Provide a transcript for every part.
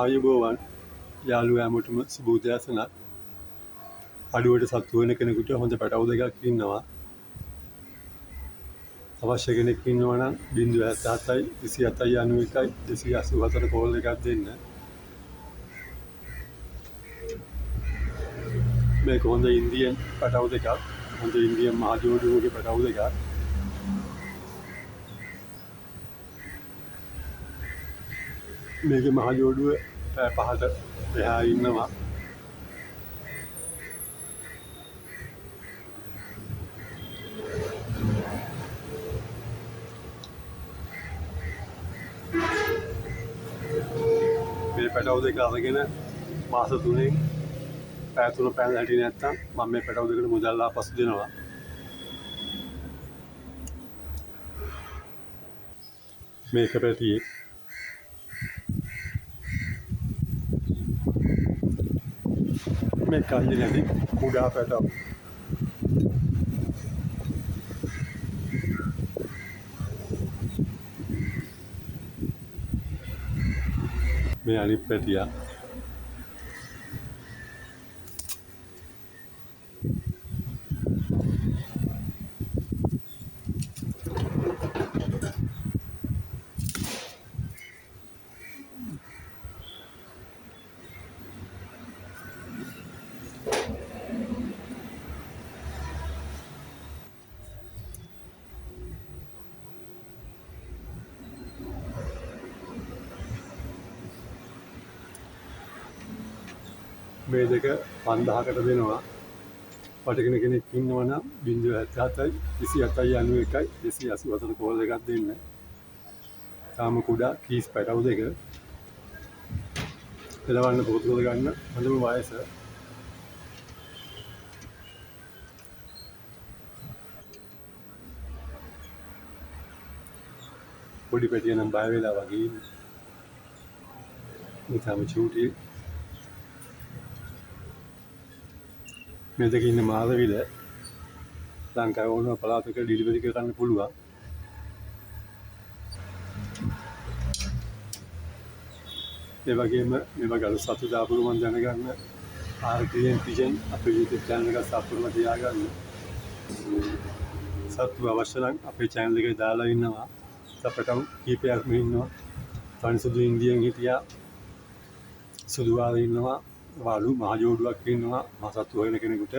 ආයුබෝවන් යාළුවෝ හැමෝටම සුබ උදෑසනක්. අඩුවට සතු වෙන කෙනෙකුට හොඳ පැටවු දෙකක් ඉන්නවා. අවශ්‍ය කෙනෙක් ඉන්නවා නම් 077 27 91 284 කෝල් එකක් දෙන්න. මේක හොඳ ඉන්දියන් පැටවු දෙකක්. හොඳ ඉන්දියන් මහජෝඩුවගේ පැටවු දෙකක්. මේකේ මහජෝඩුව පහට එහා ඉන්නවා. මේ පැටවු දෙක අරගෙන මාස 3න් පැය 3 පැන හැටි නැත්තම් මම මේ පැටවු දෙකට මුදල් ආපසු දෙනවා. මේක පැටියේ මේ කන්නේ නැති කුඩා පැටවු. මේ අනිත් පැටියා මේ දෙක 5000කට දෙනවා. වටගෙන කෙනෙක් ඉන්නවා නම් 077 27 91 284 කෝල් එකක් දෙන්න. තාම කුඩා කීස් පැටවු දෙක. එලවන්න පොතුල ගන්න හොඳම වයස. පොඩි පැටිය නම් බය වෙලා වගේ ඉන්නේ. මේ තාම චූටි. මේ දෙක ඉන්න මාධවිල ලංකාවේ ඕනම පළාතක ඩිලිවරි කරන්න පුළුවන්. ඒ වගේම මේ වගේ අලුත් සතු දාපු මම දැනගන්න RTN Pigeon අපේ YouTube channel එක සබ්ස්ක්‍රයිබ් තියාගන්න. සතු අවශ්‍ය නම් අපේ channel එකේ දාලා ඉන්නවා. සපටම් කීපයක්ම ඉන්නවා. තනිසුදු ඉන්දියන් හිටියා. සුදු ආලා ඉන්නවා. වාලු මහජෝඩුවක් ඉන්නවා. මාසතු හොයන කෙනෙකුට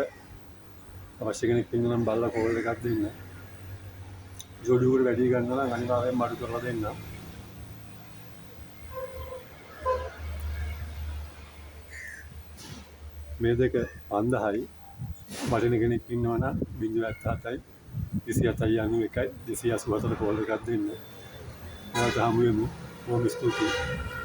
අවශ්‍ය කෙනෙක් ඉන්නවා නම් බලලා කෝල් එකක් දෙන්න. ජෝඩුවකට වැඩි ගන්නවා නම් අනිවාර්යෙන් මඩු කරලා දෙන්න. මේ දෙක 5000යි. වටින කෙනෙක් ඉන්නවා නම් 077 27 91 284 කෝල් එකක් දෙන්න. නැවත හමු වෙමු. බොහොම ස්තුතියි.